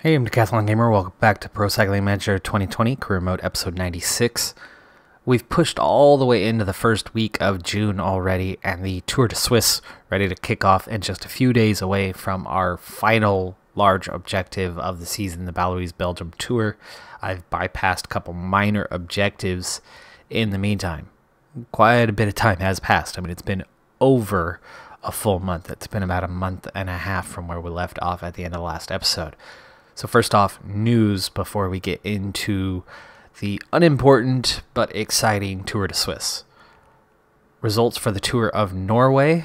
Hey, I'm Decathlon Gamer. Welcome back to Pro Cycling Manager 2020 Career Mode episode 96. We've pushed all the way into the first week of June already, and the Tour de Suisse ready to kick off in just a few days away from our final large objective of the season, the Baloise Belgium Tour. I've bypassed a couple minor objectives in the meantime. Quite a bit of time has passed. I mean, it's been over a full month. It's been about a month and a half from where we left off at the end of the last episode. So first off, news before we get into the unimportant but exciting Tour de Suisse. Results for the Tour of Norway.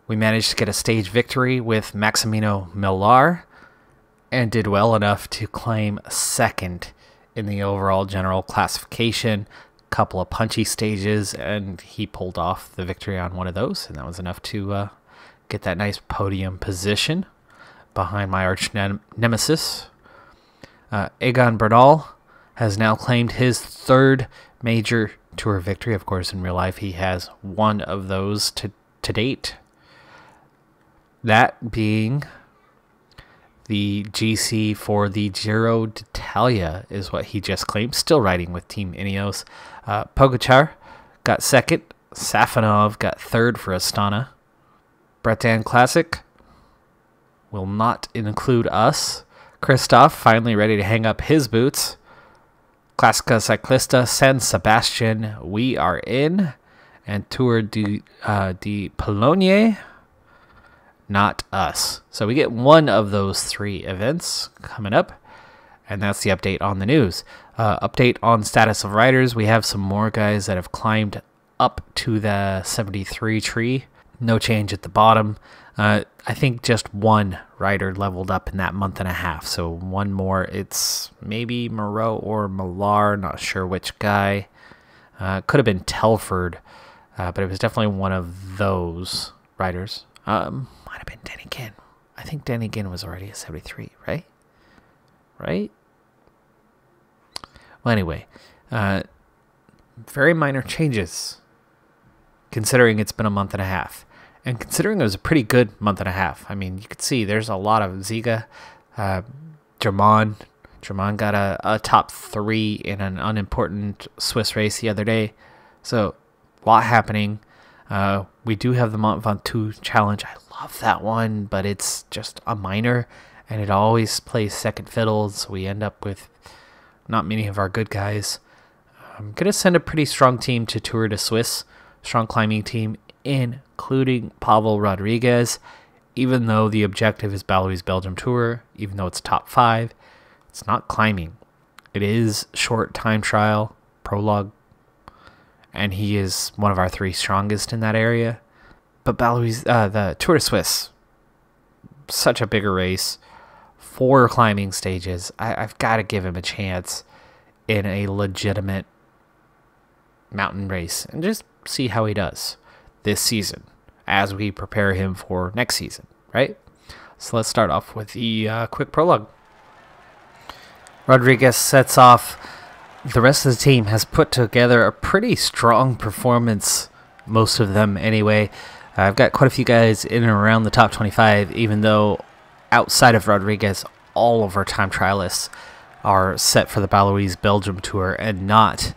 We managed to get a stage victory with Maximino Millar and did well enough to claim second in the overall general classification. Couple of punchy stages, and he pulled off the victory on one of those, and that was enough to get that nice podium position behind my arch nemesis. Egan Bernal has now claimed his third major Tour victory. Of course, in real life, he has one of those to date. That being the GC for the Giro d'Italia is what he just claimed. Still riding with Team Ineos. Pogacar got second. Safonov got third for Astana. Bretagne Classic will not include us. Christophe finally ready to hang up his boots. Classica Cyclista San Sebastian, we are in. And Tour de Pologne, not us. So we get one of those three events coming up. And that's the update on the news. Update on status of riders. We have some more guys that have climbed up to the 73 tree. No change at the bottom. I think just one rider leveled up in that month and a half. So one more. It's maybe Moreau or Millar. Not sure which guy. Could have been Telford. But it was definitely one of those riders. Might have been Denikin. I think Denikin was already at 73, right? Right? Well, anyway. Very minor changes, considering it's been a month and a half. And considering it was a pretty good month and a half. I mean, you could see there's a lot of Ziga. Germain got a top 3 in an unimportant Swiss race the other day. So, a lot happening. We do have the Mont Ventoux challenge. I love that one, but it's just a minor. And it always plays second fiddle. So we end up with not many of our good guys. I'm going to send a pretty strong team to Tour de Suisse. Strong climbing team, including Pavel Rodriguez. Even though the objective is Baloise Belgium Tour, even though it's top 5, it's not climbing. It is short time trial, Prologue, and he is one of our 3 strongest in that area. But Baloise, the Tour de Suisse, such a bigger race, 4 climbing stages. I've got to give him a chance in a legitimate mountain race and just see how he does this season as we prepare him for next season, right? So let's start off with the quick prologue. Rodriguez sets off. The rest of the team has put together a pretty strong performance, most of them anyway. I've got quite a few guys in and around the top 25, even though outside of Rodriguez, all of our time trialists are set for the Baloise Belgium Tour and not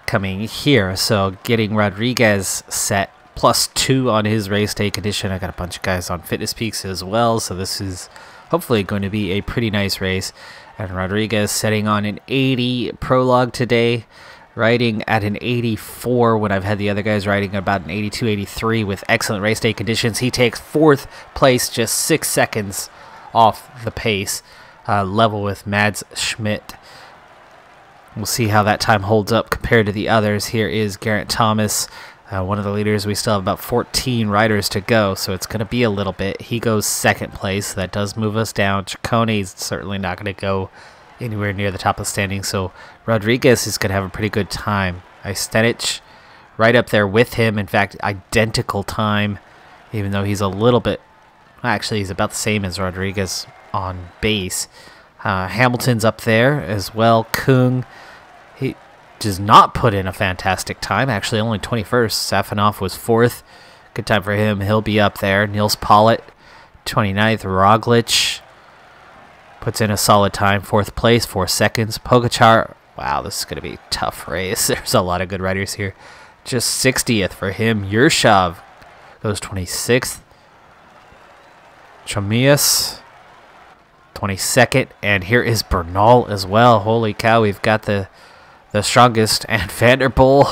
coming here. So getting Rodriguez set +2 on his race day condition. I got a bunch of guys on Fitness Peaks as well, so this is hopefully going to be a pretty nice race. And Rodriguez setting on an 80 Prologue today, riding at an 84 when I've had the other guys riding about an 82, 83 with excellent race day conditions. He takes 4th place, just 6 seconds off the pace, level with Mads Schmidt. We'll see how that time holds up compared to the others. Here is Garrett Thomas, one of the leaders. We still have about 14 riders to go, so it's going to be a little bit. He goes 2nd place, so that does move us down. Cicconi's certainly not going to go anywhere near the top of the standing, so Rodriguez is going to have a pretty good time. Istenich right up there with him. In fact, identical time, even though he's a little bit... Actually, he's about the same as Rodriguez on base. Hamilton's up there as well. Kung, he does not put in a fantastic time. Actually, only 21st. Safonov was 4th. Good time for him. He'll be up there. Niels Pollitt 29th, Roglic puts in a solid time. 4th place, 4 seconds. Pogacar, wow, this is going to be a tough race. There's a lot of good riders here. Just 60th for him. Yurshov goes 26th. Chamias, 22nd. And here is Bernal as well. Holy cow, we've got the strongest. And Vanderpool.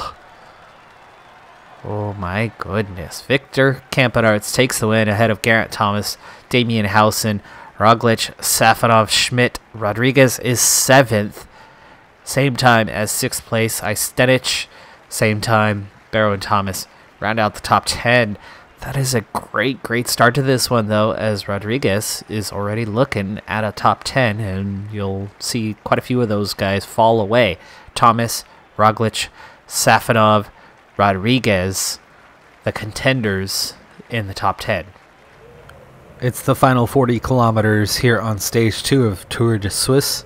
Oh my goodness. Victor Campenaerts takes the win ahead of Garrett Thomas, Damian Howson, Roglic, Safonov, Schmidt. Rodriguez is 7th. Same time as 6th place. Istenich, same time. Barrow and Thomas round out the top 10. That is a great start to this one, though, as Rodriguez is already looking at a top 10, and you'll see quite a few of those guys fall away. Thomas, Roglic, Safonov, Rodriguez, the contenders in the top 10. It's the final 40 kilometers here on stage 2 of Tour de Suisse.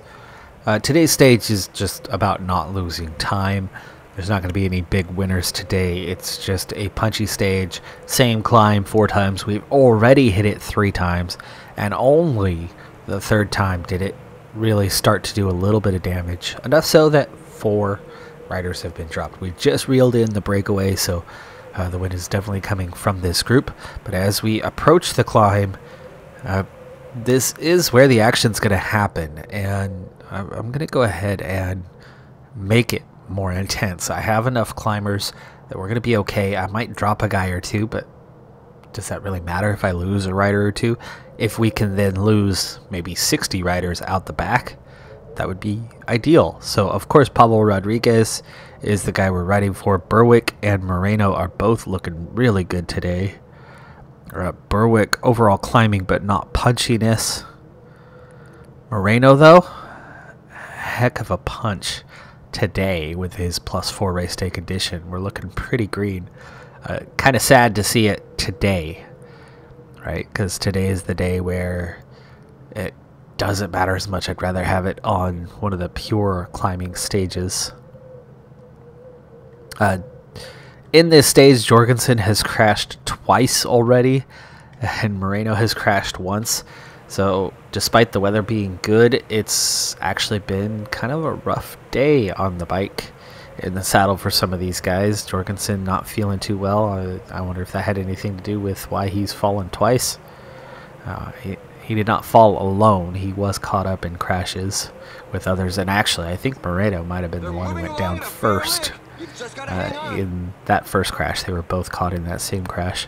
Today's stage is just about not losing time. There's not going to be any big winners today. It's just a punchy stage. Same climb 4 times. We've already hit it 3 times. And only the 3rd time did it really start to do a little bit of damage. Enough so that 4 riders have been dropped. We just reeled in the breakaway, so the win is definitely coming from this group. But as we approach the climb, this is where the action's going to happen. And I'm going to go ahead and make it more intense. I have enough climbers that we're going to be okay. I might drop a guy or 2, but does that really matter if I lose a rider or 2? If we can then lose maybe 60 riders out the back, that would be ideal. So, of course, Pablo Rodriguez is the guy we're riding for. Berwick and Moreno are both looking really good today. Berwick overall climbing, but not punchiness. Moreno, though, heck of a punch today with his +4 race day condition. We're looking pretty green. Kind of sad to see it today, right? Because today is the day where it doesn't matter as much. I'd rather have it on one of the pure climbing stages. In this stage, Jorgensen has crashed twice already, and Moreno has crashed once. So despite the weather being good, it's actually been kind of a rough day on the bike in the saddle for some of these guys. Jorgensen not feeling too well. I wonder if that had anything to do with why he's fallen twice. He did not fall alone. He was caught up in crashes with others. And actually, I think Moreno might have been the one who went down first. In that first crash, they were both caught in that same crash.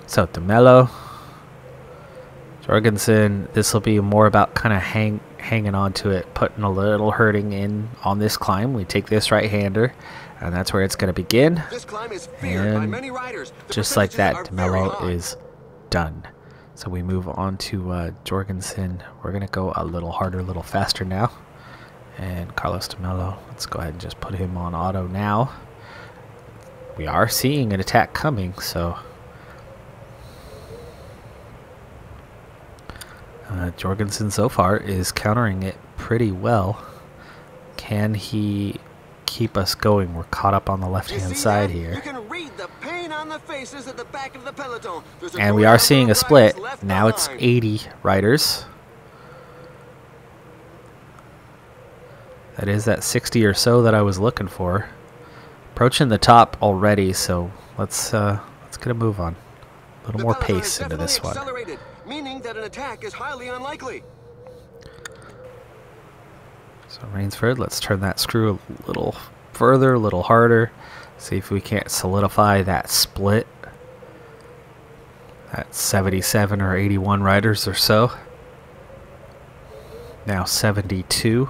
So De Mello, Jorgensen, this will be more about kind of hanging on to it, putting a little hurting in on this climb. We take this right-hander, and that's where it's going to begin. This climb is feared by many riders. Just like that, De Mello is done. So we move on to Jorgensen. We're going to go a little harder, a little faster now. And Carlos De Mello, let's go ahead and just put him on auto now. We are seeing an attack coming, so Jorgensen so far is countering it pretty well. Can he keep us going? We're caught up on the left-hand side here. You can read the pain on the faces at the back of the peloton. And we are seeing a split. Now it's 80 riders. That is that 60 or so that I was looking for. Approaching the top already, so let's get a move on. A little more pace into this one. Meaning that an attack is highly unlikely. So Rainsford, let's turn that screw a little further, a little harder. See if we can't solidify that split. That's 77 or 81 riders or so. Now 72.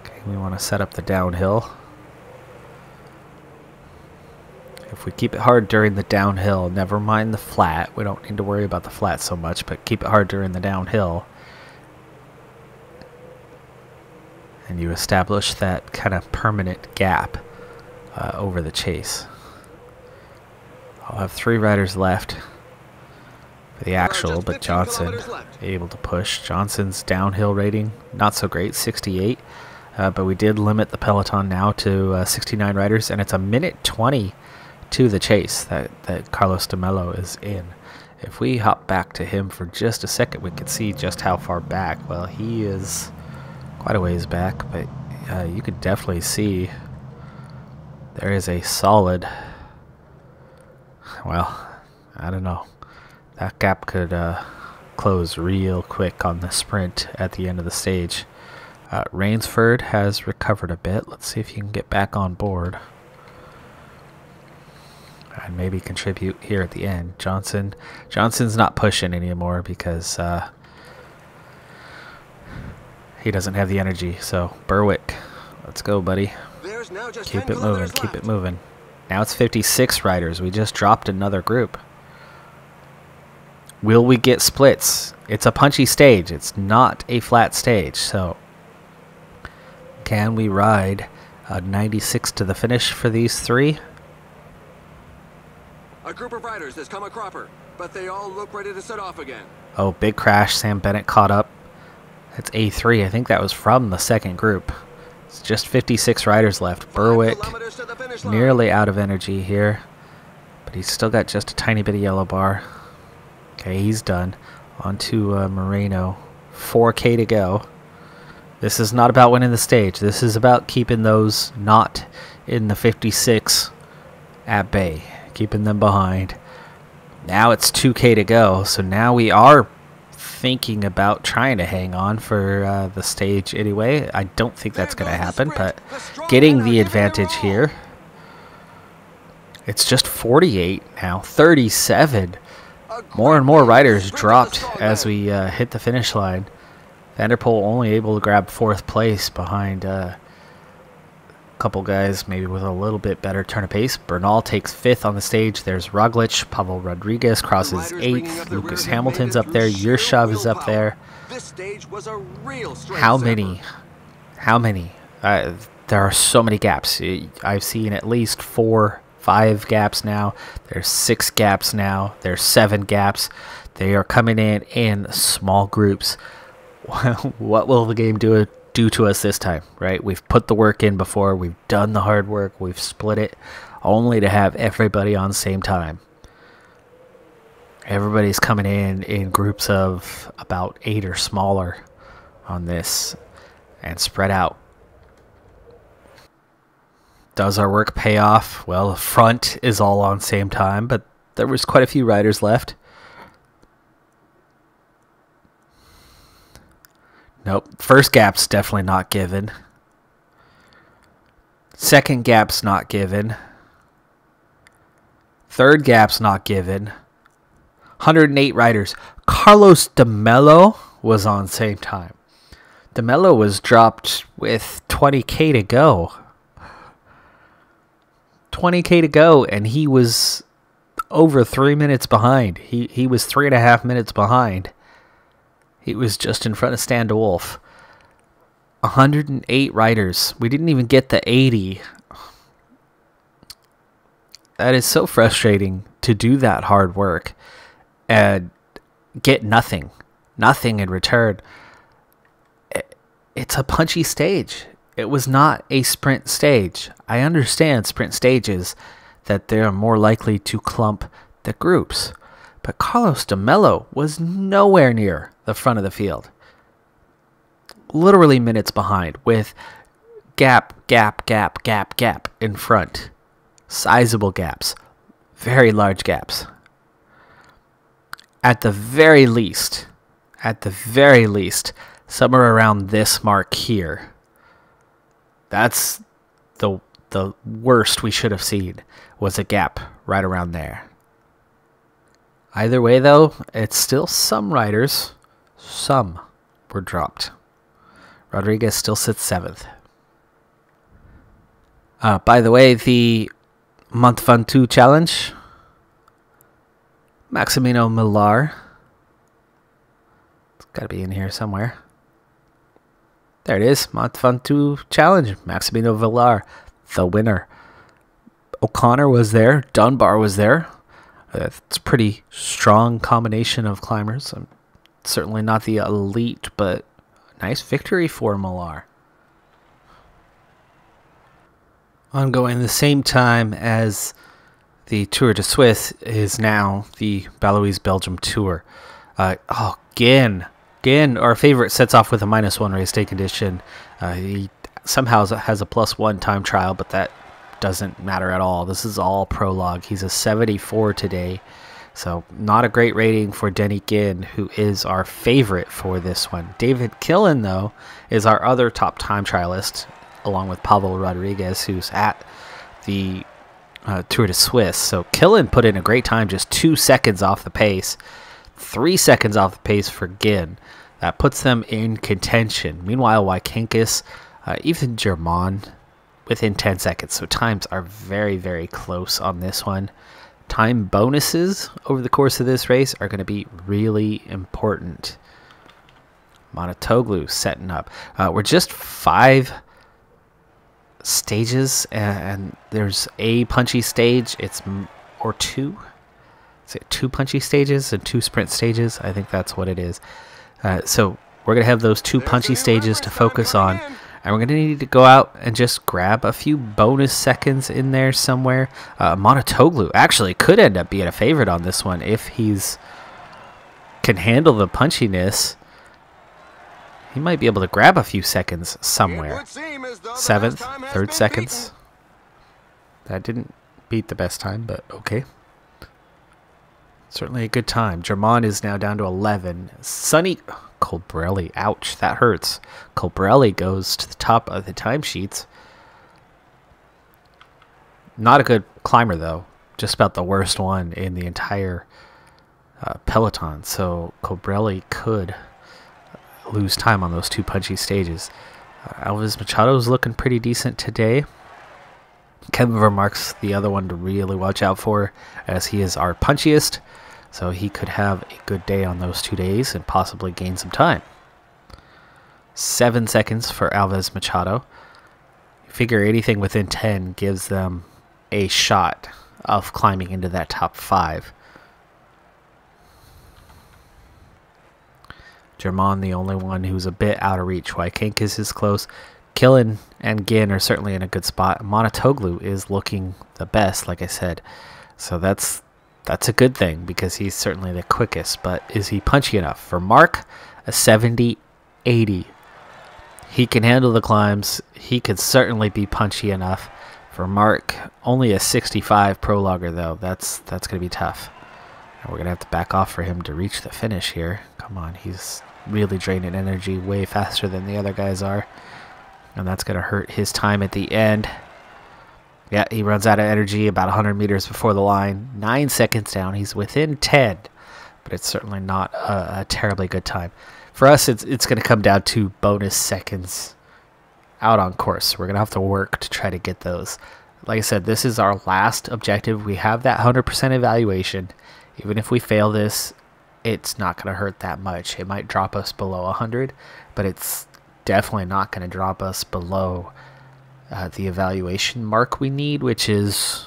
Okay, we want to set up the downhill. If we keep it hard during the downhill, never mind the flat. We don't need to worry about the flat so much, but keep it hard during the downhill. And you establish that kind of permanent gap over the chase. I'll have 3 riders left for the actual, but Johnson able to push. Johnson's downhill rating, not so great, 68. But we did limit the peloton now to 69 riders, and it's a minute 20 to the chase that Carlos de Mello is in. If we hop back to him for just a second, we can see just how far back. Well, he is quite a ways back, but you could definitely see there is a solid, well, I don't know. That gap could close real quick on the sprint at the end of the stage. Rainsford has recovered a bit. Let's see if he can get back on board and maybe contribute here at the end. Johnson's not pushing anymore because he doesn't have the energy. So Berwick, let's go, buddy. Keep it moving, keep it moving. Now it's 56 riders. We just dropped another group. Will we get splits? It's a punchy stage. It's not a flat stage. So can we ride 96 to the finish for these three? A group of riders has come a cropper, but they all look ready to set off again. Oh, big crash. Sam Bennett caught up. That's A3. I think that was from the second group. It's just 56 riders left. Berwick nearly out of energy here, but he's still got just a tiny bit of yellow bar. Okay, he's done. On to Moreno. 4K to go. This is not about winning the stage. This is about keeping those not in the 56 at bay. Keeping them behind. Now it's 2K to go. So now we are thinking about trying to hang on for the stage anyway. I don't think that's going to happen, but getting the advantage here. It's just 48 now. 37. More and more riders dropped as we hit the finish line. Vanderpool only able to grab 4th place behind a couple guys maybe with a little bit better turn of pace. Bernal takes 5th on the stage. There's Roglic. Pavel Rodriguez crosses 8th. Lucas Hamilton's up there. Yurshov is up there. How many? There are so many gaps. I've seen at least 4, 5 gaps now. There's 6 gaps now. There's 7 gaps. They are coming in small groups. What will the game do to us this time, right? We've put the work in before. We've done the hard work. We've split it only to have everybody on the same time. Everybody's coming in groups of about 8 or smaller on this and spread out. Does our work pay off? Well, the front is all on the same time, but there was quite a few riders left. Nope. First gap's definitely not given. Second gap's not given. Third gap's not given. 108 riders. Carlos de Mello was on same time. De Mello was dropped with 20K to go. 20K to go, and he was over 3 minutes behind. He was 3.5 minutes behind. He was just in front of Stan de Wolf. 108 riders. We didn't even get the 80. That is so frustrating to do that hard work and get nothing. Nothing in return. It's a punchy stage. It was not a sprint stage. I understand sprint stages that they're more likely to clump the groups. But Carlos de Mello was nowhere near the front of the field. Literally minutes behind with gap in front. Sizable gaps. Very large gaps. At the very least, somewhere around this mark here. That's the worst we should have seen, was a gap right around there. Either way, though, it's still some riders. Some were dropped. Rodriguez still sits 7th. By the way, the Mont Ventoux challenge. Maximino Millar. It's got to be in here somewhere. There it is. Mont Ventoux challenge. Maximino Villar, the winner. O'Connor was there. Dunbar was there. It's a pretty strong combination of climbers. Certainly not the elite, but nice victory for Millar. Ongoing the same time as The Tour de Suisse is now the Baloise Belgium Tour. Ginn, our favorite, sets off with a -1 race day condition. He somehow has a +1 time trial, but that doesn't matter at all. This is all Prologue. He's a 74 today, so not a great rating for Denny Ginn, who is our favorite for this one. David Killen, though, is our other top time trialist, along with Pablo Rodriguez, who's at the Tour de Suisse. So Killen put in a great time, just 2 seconds off the pace, 3 seconds off the pace for Ginn. That puts them in contention. Meanwhile, Wykankis, even Germain, within 10 seconds. So times are very, very close on this one. Time bonuses over the course of this race are going to be really important. Monotoglu setting up. We're just 5 stages, and there's a punchy stage. Or 2. Is it 2 punchy stages and 2 sprint stages? I think that's what it is. So we're going to have those 2 punchy stages to focus on. And we're going to need to go out and just grab a few bonus seconds in there somewhere. Monotoglu actually could end up being a favorite on this one if he's can handle the punchiness. He might be able to grab a few seconds somewhere. 7th, 3rd seconds. That didn't beat the best time, but okay. Certainly a good time. Germain is now down to 11. Sonny Colbrelli, ouch, that hurts. Colbrelli goes to the top of the timesheets. Not a good climber, though. Just about the worst one in the entire Peloton. So Colbrelli could lose time on those 2 punchy stages. Alves Machado is looking pretty decent today. Kevin Vermark's the other one to really watch out for, as he is our punchiest. So he could have a good day on those 2 days and possibly gain some time. 7 seconds for Alves Machado. Figure anything within 10 gives them a shot of climbing into that top 5. Germain, the only one who's a bit out of reach. Wykankis is close. Killen and Ginn are certainly in a good spot. Monotoglu is looking the best, like I said. So that's a good thing, because he's certainly the quickest. But is he punchy enough? For Mark, a 70-80. He can handle the climbs. He could certainly be punchy enough. For Mark, only a 65 prologuer, though. That's going to be tough. And we're going to have to back off for him to reach the finish here. Come on, he's really draining energy way faster than the other guys are. And that's going to hurt his time at the end. Yeah, he runs out of energy about 100 meters before the line. 9 seconds down. He's within 10. But it's certainly not a terribly good time. For us, it's going to come down to bonus seconds out on course. We're going to have to work to try to get those. Like I said, this is our last objective. We have that 100% evaluation. Even if we fail this, it's not going to hurt that much. It might drop us below 100, but it's definitely not going to drop us below the evaluation mark we need, which is,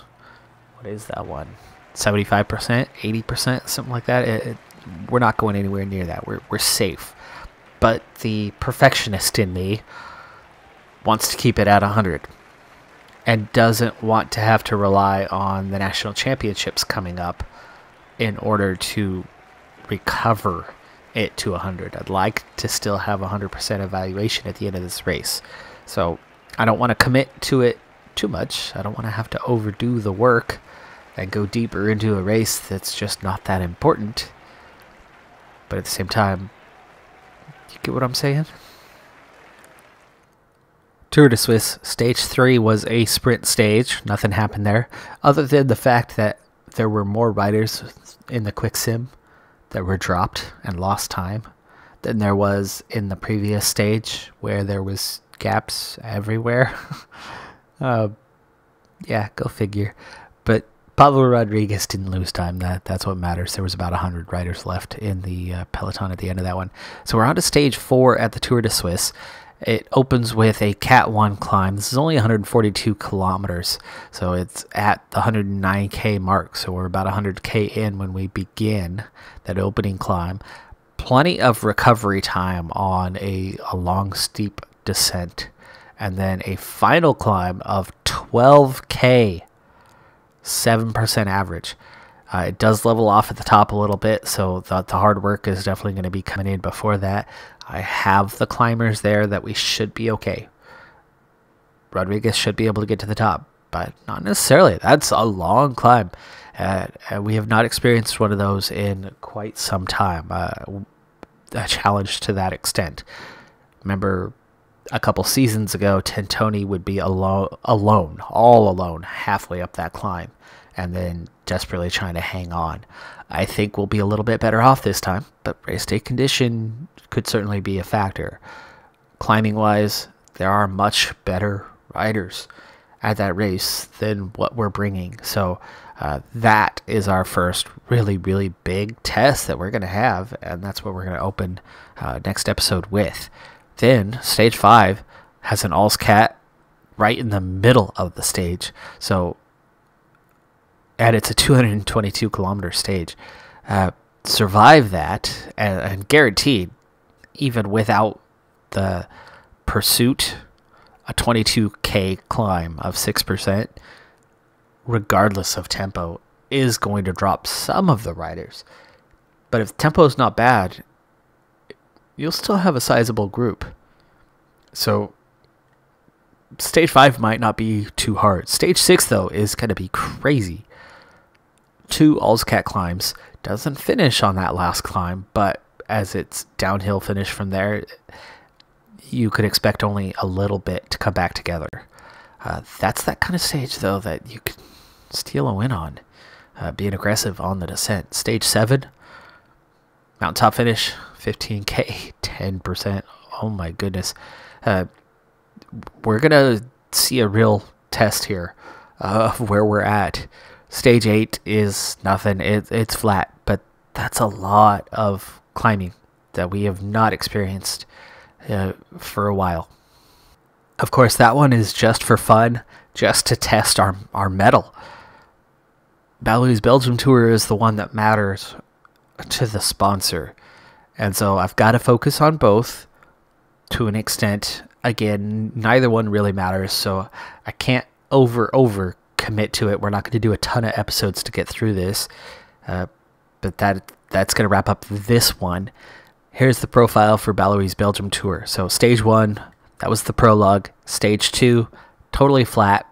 what is that one? 75%, 80%, something like that. We're not going anywhere near that. We're safe. But the perfectionist in me wants to keep it at 100 and doesn't want to have to rely on the national championships coming up in order to recover it to 100. I'd like to still have 100% evaluation at the end of this race. So I don't want to commit to it too much. I don't want to have to overdo the work and go deeper into a race that's just not that important. But at the same time, you get what I'm saying? Tour de Suisse Stage 3 was a sprint stage. Nothing happened there, other than the fact that there were more riders in the quick sim that were dropped and lost time than there was in the previous stage, where there was gaps everywhere. Yeah, go figure. But Pablo Rodriguez didn't lose time. That's what matters. There was about 100 riders left in the peloton at the end of that one. So we're on to stage 4 at the Tour de Suisse. It opens with a Cat 1 climb. This is only 142 kilometers, so it's at the 109K mark. So we're about 100K in when we begin that opening climb. Plenty of recovery time on a long, steep descent. And then a final climb of 12K. 7% average. It does level off at the top a little bit, so the hard work is definitely going to be coming in before that. I have the climbers there that we should be okay. Rodriguez should be able to get to the top, but not necessarily. That's a long climb. We have not experienced one of those in quite some time. A challenge to that extent. Remember, a couple seasons ago, Tentoni would be all alone, halfway up that climb, and then desperately trying to hang on. I think we'll be a little bit better off this time, but race day condition could certainly be a factor. Climbing-wise, there are much better riders at that race than what we're bringing. So that is our first really, really big test that we're going to have, and that's what we're going to open next episode with. Then, stage 5 has an Cat right in the middle of the stage. So, and it's a 222 kilometer stage. Survive that, and guaranteed, even without the pursuit, a 22K climb of 6%, regardless of tempo, is going to drop some of the riders. But if tempo is not bad, you'll still have a sizable group. So stage 5 might not be too hard. Stage 6, though, is going to be crazy. 2 Cat climbs. Doesn't finish on that last climb, but as it's downhill finish from there, you could expect only a little bit to come back together. That's that kind of stage, though, that you can steal a win on, being aggressive on the descent. Stage 7, mountaintop finish, 15K, 10%. Oh my goodness. We're going to see a real test here of where we're at. Stage 8 is nothing. It's flat, but that's a lot of climbing that we have not experienced for a while. Of course, that one is just for fun, just to test our mettle. Balou's Belgium Tour is the one that matters to the sponsor. And so I've got to focus on both to an extent. Again, neither one really matters, so I can't over commit to it. We're not going to do a ton of episodes to get through this. But that's going to wrap up this one. Here's the profile for Balou's Belgium Tour. So stage 1, that was the prologue. Stage 2, totally flat.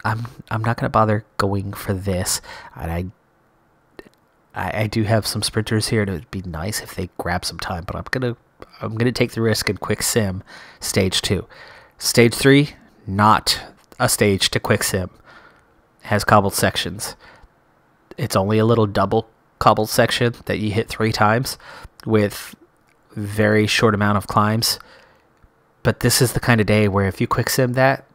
I'm not going to bother going for this. And I do have some sprinters here, and it would be nice if they grab some time, but I'm gonna take the risk and quick sim stage 2. Stage 3, not a stage to quick sim. It has cobbled sections. It's only a little double cobbled section that you hit 3 times with very short amount of climbs. But this is the kind of day where if you quick sim that,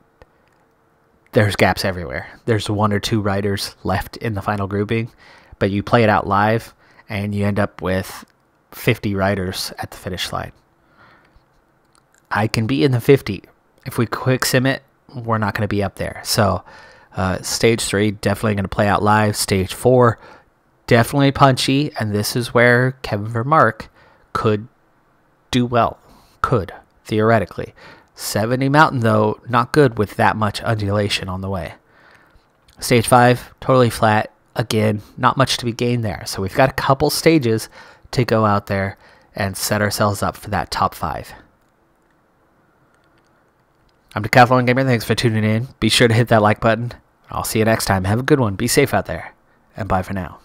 there's gaps everywhere. There's 1 or 2 riders left in the final grouping, but you play it out live and you end up with 50 riders at the finish line. I can be in the 50. If we quick sim it, we're not going to be up there. So stage 3, definitely going to play out live. Stage 4, definitely punchy, and this is where Kevin Vermark could do well. Could, theoretically. 70 Mountain, though, not good with that much undulation on the way. Stage 5, totally flat. Again, not much to be gained there. So we've got a couple stages to go out there and set ourselves up for that top 5. I'm Decathlon Gamer. Thanks for tuning in. Be sure to hit that like button. I'll see you next time. Have a good one. Be safe out there. And bye for now.